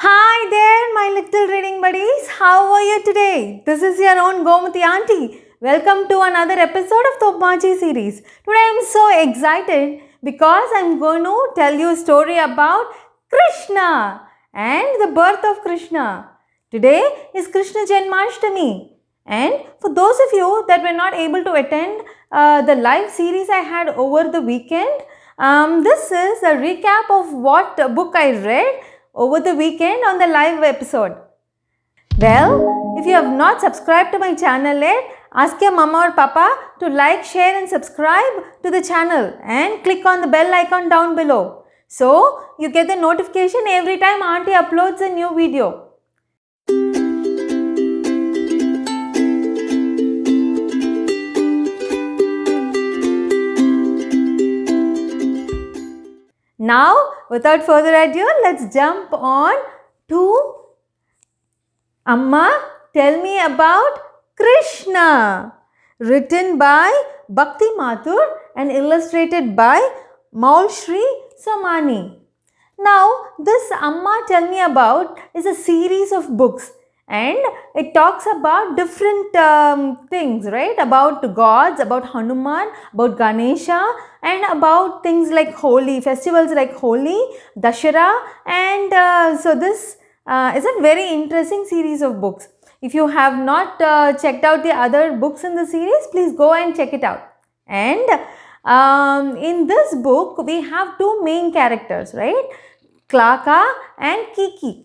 Hi there, my little reading buddies. How are you today? This is your own Gomati auntie. Welcome to another episode of the Ummacchi Series. Today I am so excited because I am going to tell you a story about Krishna and the birth of Krishna. Today is Krishna Janmashtami. And for those of you that were not able to attend the live series I had over the weekend, this is a recap of what book I read over the weekend on the live episode. Well, if you have not subscribed to my channel yet, ask your mama or papa to like, share and subscribe to the channel and click on the bell icon down below. So, you get the notification every time auntie uploads a new video. Now, without further ado, let's jump on to Amma, Tell Me About Krishna, written by Bhakti Mathur and illustrated by Maulshree Somani. Now, this Amma Tell Me About is a series of books and it talks about different things, right? About gods, about Hanuman, about Ganesha and about things like Holi, festivals like Holi, Dashara, and so this is a very interesting series of books. If you have not checked out the other books in the series, please go and check it out. And in this book, we have two main characters, right? Klaka and Kiki.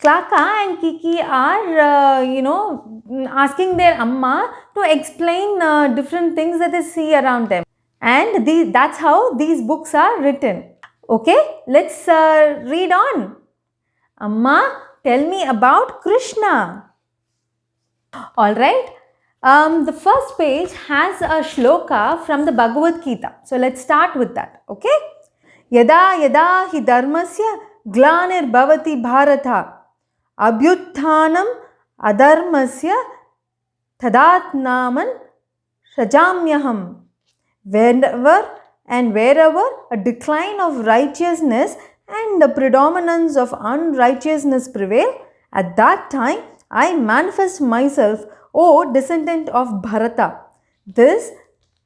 Klaka and Kiki are, asking their Amma to explain different things that they see around them. And that's how these books are written. Okay, let's read on. Amma, tell me about Krishna. Alright, the first page has a shloka from the Bhagavad Gita. So let's start with that. Okay? Yada yada hi dharmasya glanir bhavati bharata abhyutthanam adharmasya tadatnaman rajamyaham. Wherever a decline of righteousness and the predominance of unrighteousness prevail, at that time I manifest myself, O descendant of Bharata. This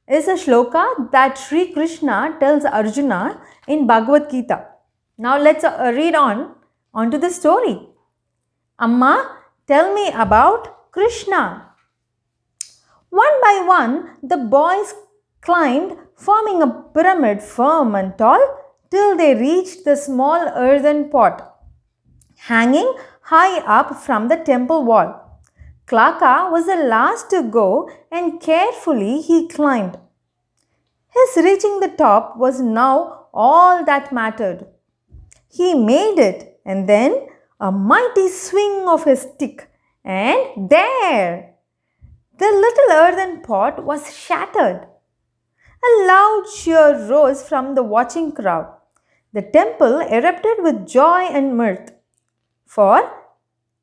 is a shloka that Sri Krishna tells Arjuna in Bhagavad Gita. Now let's read onto the story. Amma, tell me about Krishna. One by one, the boys climbed, forming a pyramid firm and tall, till they reached the small earthen pot, hanging high up from the temple wall. Klaka was the last to go and carefully he climbed. His reaching the top was now all that mattered. He made it and then a mighty swing of his stick and there! The little earthen pot was shattered. A loud cheer rose from the watching crowd. The temple erupted with joy and mirth. For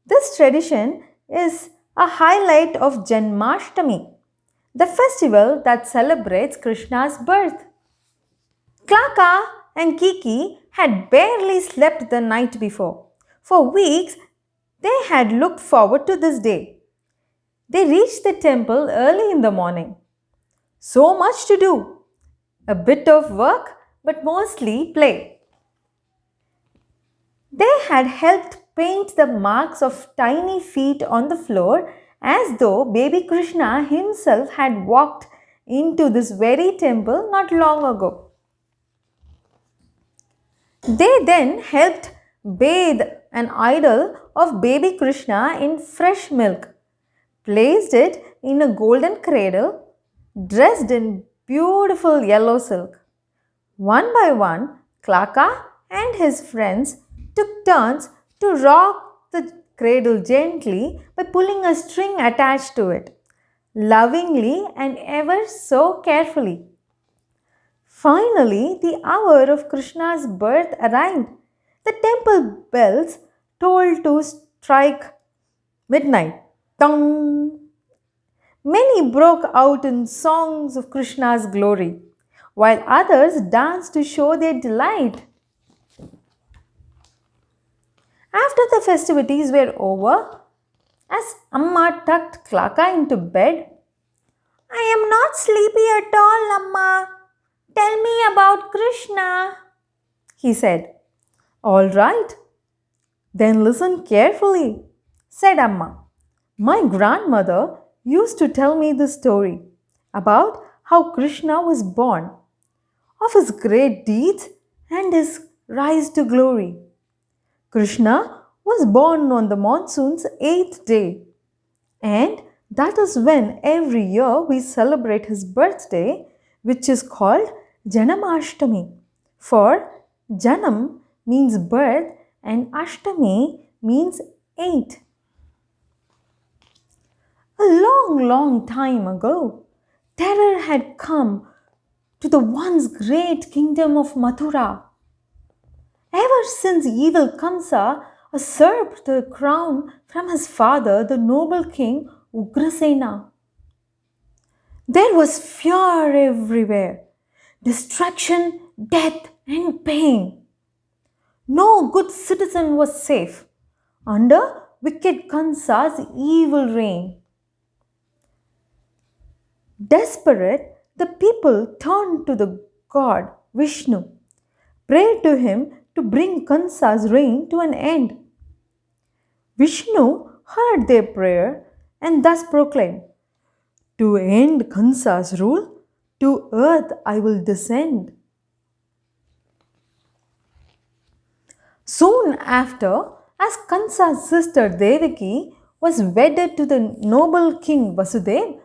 this tradition is a highlight of Janmashtami, the festival that celebrates Krishna's birth. Klaka and Kiki had barely slept the night before. For weeks, they had looked forward to this day. They reached the temple early in the morning. So much to do. A bit of work, but mostly play. They had helped paint the marks of tiny feet on the floor as though baby Krishna himself had walked into this very temple not long ago. They then helped bathe an idol of baby Krishna in fresh milk, placed it in a golden cradle, dressed in beautiful yellow silk. One by one, Klaka and his friends took turns to rock the cradle gently by pulling a string attached to it, lovingly and ever so carefully. Finally, the hour of Krishna's birth arrived. The temple bells tolled to strike midnight. Tong! Many broke out in songs of Krishna's glory, while others danced to show their delight. After the festivities were over, as Amma tucked Klaka into bed, "I am not sleepy at all, Amma. Tell me about Krishna," he said. "All right, then listen carefully," said Amma. "My grandmother used to tell me this story about how Krishna was born, of his great deeds and his rise to glory. Krishna was born on the monsoon's 8th day, and that is when every year we celebrate his birthday, which is called Janmashtami. For Janam means birth and Ashtami means 8. A long, long time ago, terror had come to the once great kingdom of Mathura. Ever since evil Kansa usurped the crown from his father, the noble king Ugrasena, there was fear everywhere, destruction, death, and pain. No good citizen was safe under wicked Kansa's evil reign. Desperate, the people turned to the god Vishnu, prayed to him to bring Kansa's reign to an end. Vishnu heard their prayer and thus proclaimed, "To end Kansa's rule, to earth I will descend." Soon after, as Kansa's sister Devaki was wedded to the noble king Vasudev,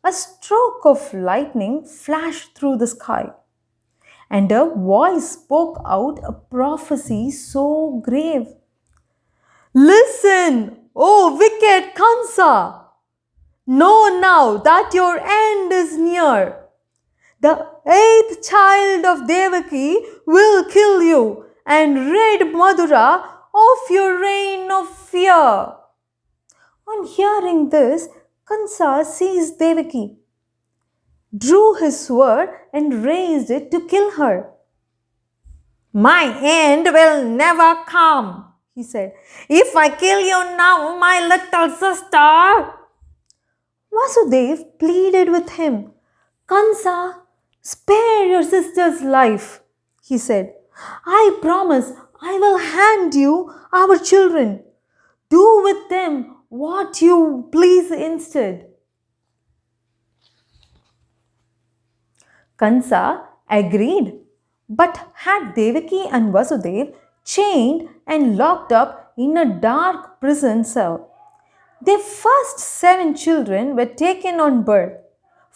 a stroke of lightning flashed through the sky, and a voice spoke out a prophecy so grave. "Listen, O wicked Kansa! Know now that your end is near. The 8th child of Devaki will kill you and rid Madhura of your reign of fear." On hearing this, Kansa seized Devaki, drew his sword and raised it to kill her. "My end will never come," he said, "if I kill you now, my little sister." Vasudev pleaded with him. "Kansa, spare your sister's life," he said. "I promise I will hand you our children. Do with them what you please instead." Kansa agreed, but had Devaki and Vasudev chained and locked up in a dark prison cell. Their first 7 children were taken on birth.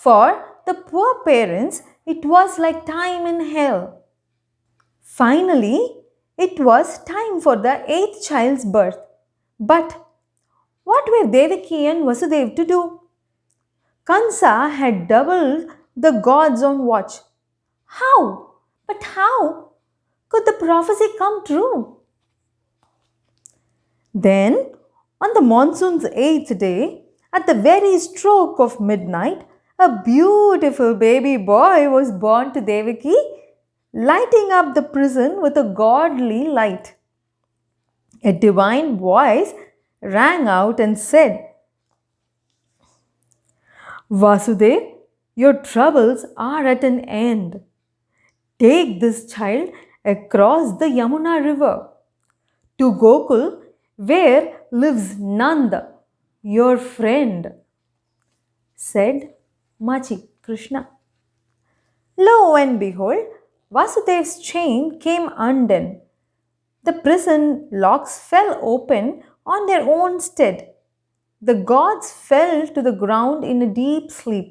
For the poor parents, it was like time in hell. Finally, it was time for the 8th child's birth. But what were Devaki and Vasudev to do? Kansa had doubled the gods on watch. How? But how could the prophecy come true? Then, on the monsoon's 8th day, at the very stroke of midnight, a beautiful baby boy was born to Devaki, lighting up the prison with a godly light. A divine voice rang out and said, "Vasudev, your troubles are at an end. Take this child across the Yamuna river to Gokul, where lives Nanda, your friend," said Ummacchi Krishna. Lo and behold, Vasudev's chain came undone. The prison locks fell open on their own stead. The gods fell to the ground in a deep sleep.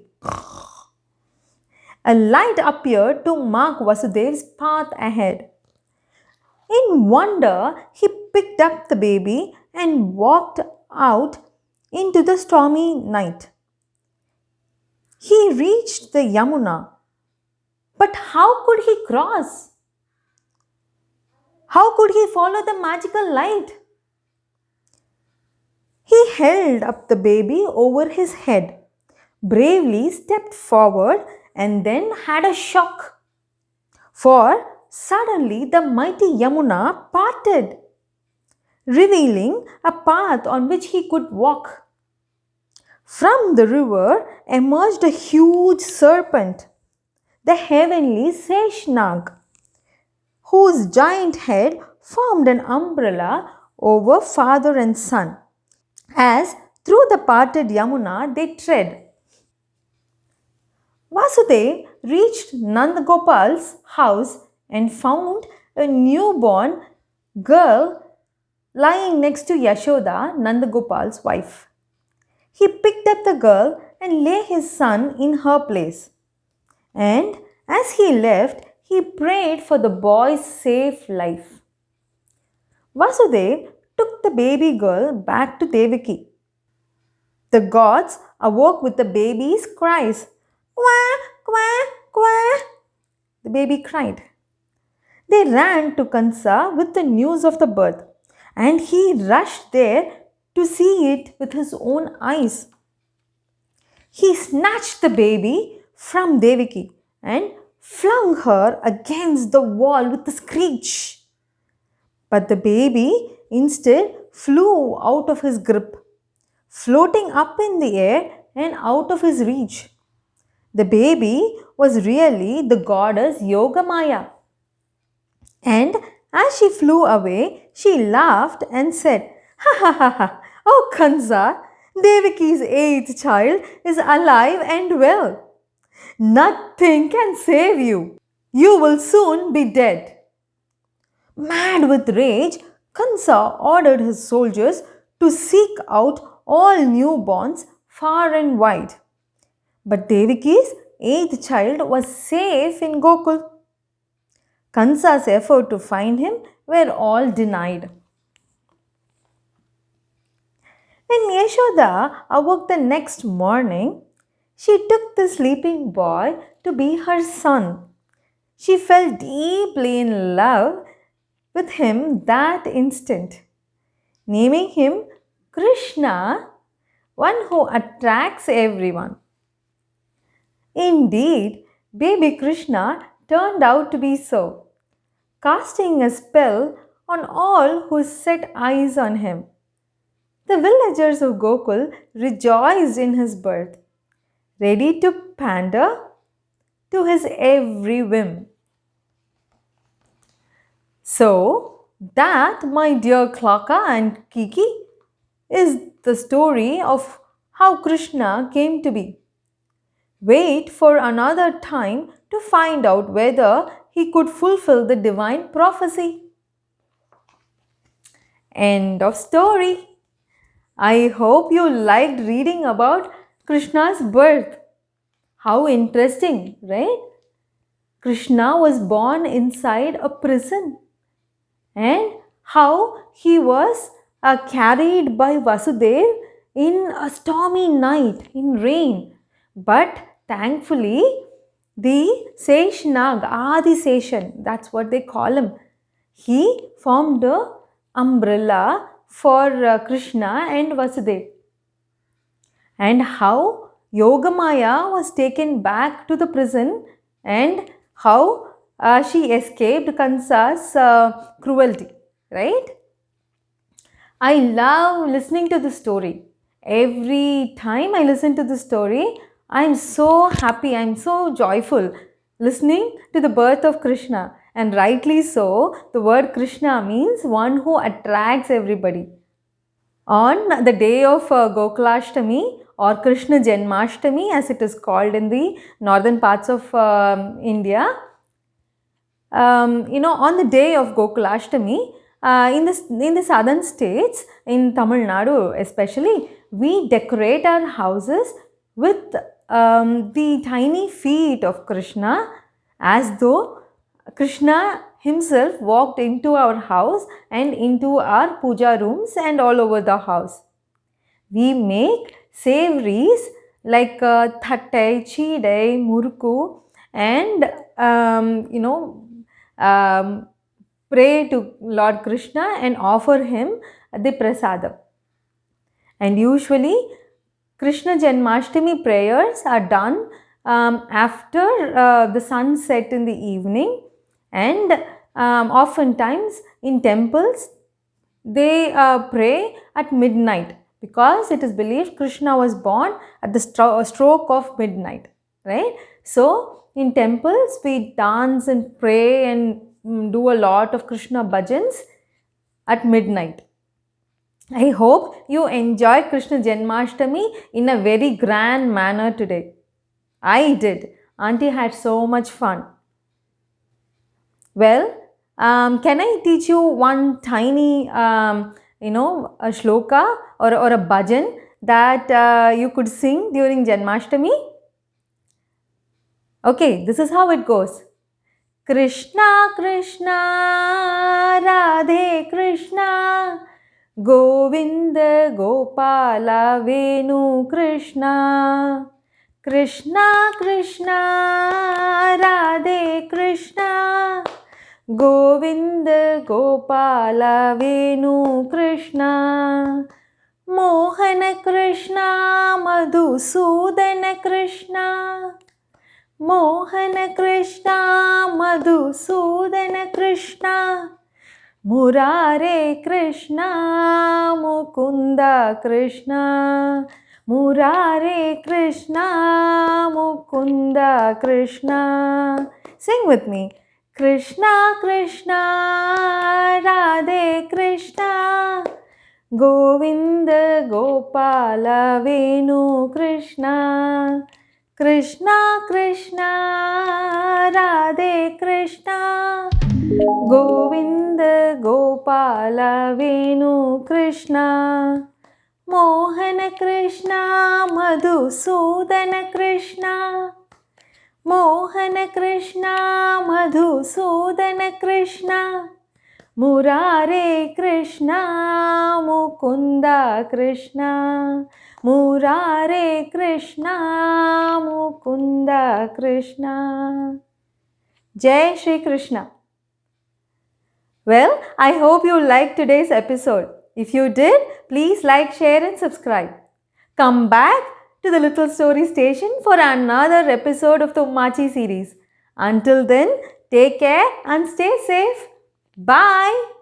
A light appeared to mark Vasudev's path ahead. In wonder, he picked up the baby and walked out into the stormy night. He reached the Yamuna. But how could he cross? How could he follow the magical light? He held up the baby over his head, bravely stepped forward, and then had a shock. For suddenly the mighty Yamuna parted. revealing a path on which he could walk. From the river emerged a huge serpent, the heavenly Seshnag, whose giant head formed an umbrella over father and son, as through the parted Yamuna they tread. Vasudev reached Nandagopal's house and found a newborn girl lying next to Yashoda, Nandagopal's wife. He picked up the girl and laid his son in her place. And as he left, he prayed for the boy's safe life. Vasudev took the baby girl back to Devaki. The gods awoke with the baby's cries. Quack, quack, quack. The baby cried. They ran to Kansa with the news of the birth, and he rushed there to see it with his own eyes. He snatched the baby from Devaki and flung her against the wall with a screech. But the baby instead flew out of his grip, floating up in the air and out of his reach. The baby was really the goddess Yogamaya. And as she flew away, she laughed and said, "Ha ha ha ha! Oh Kansa, Devaki's eighth child is alive and well. Nothing can save you. You will soon be dead." Mad with rage, Kansa ordered his soldiers to seek out all newborns far and wide. But Devaki's eighth child was safe in Gokul. Kansa's effort to find him were all denied. When Yashoda awoke the next morning, she took the sleeping boy to be her son. She fell deeply in love with him that instant, naming him Krishna, one who attracts everyone. Indeed, baby Krishna turned out to be so, casting a spell on all who set eyes on him. The villagers of Gokul rejoiced in his birth, ready to pander to his every whim. So, that, my dear Klaka and Kiki, is the story of how Krishna came to be. Wait for another time to find out whether he could fulfill the divine prophecy. End of story. I hope you liked reading about Krishna's birth. How interesting, right? Krishna was born inside a prison, and how he was carried by Vasudev in a stormy night, in rain. But thankfully, the Seshnag, Adi Seshan, that's what they call him, he formed a umbrella for Krishna and Vasudev. And how Yogamaya was taken back to the prison, and how she escaped Kansa's cruelty, right? I love listening to the story. Every time I listen to the story, I am so happy, I am so joyful listening to the birth of Krishna. And rightly so, the word Krishna means one who attracts everybody. On the day of Gokulashtami or Krishna Janmashtami, as it is called in the northern parts of India, on the day of Gokulashtami, in the southern states, in Tamil Nadu especially, we decorate our houses with the tiny feet of Krishna, as though Krishna himself walked into our house and into our puja rooms and all over the house. We make savories like thattai, chidai, murku, and pray to Lord Krishna and offer him the prasadam. And usually Krishna Janmashtami prayers are done after the sun set in the evening, and oftentimes in temples they pray at midnight because it is believed Krishna was born at the stroke of midnight, right? So in temples we dance and pray and do a lot of Krishna bhajans at midnight. I hope you enjoyed Krishna Janmashtami in a very grand manner today. I did. Auntie had so much fun. Well, can I teach you one tiny, a sloka or a bhajan that you could sing during Janmashtami? Okay, this is how it goes. Krishna Krishna Radhe Krishna Govinda Gopala Venu Krishna Krishna Krishna Radhe Krishna Govinda Gopala Venu Krishna Mohana Krishna Madhu Soodhana Krishna Mohana Krishna Madhu Soodhana Krishna Murare Krishna Mukundha Krishna Murare Krishna Mukundha Krishna. Sing with me. Krishna Krishna Radhe Krishna Govinda Gopala Venu Krishna Krishna Krishna Radhe Krishna Govinda Gopala Venu Krishna Mohana Krishna Madhu Soodhana Krishna Mohana Krishna Madhu Soodhana Krishna Murare Krishna Mukundha Krishna Murare Krishna Mukundha Krishna. Jai Shri Krishna. Well, I hope you liked today's episode. If you did, please like, share and subscribe. Come back to the Little Story Station for another episode of the Ummacchi series. Until then, take care and stay safe. Bye.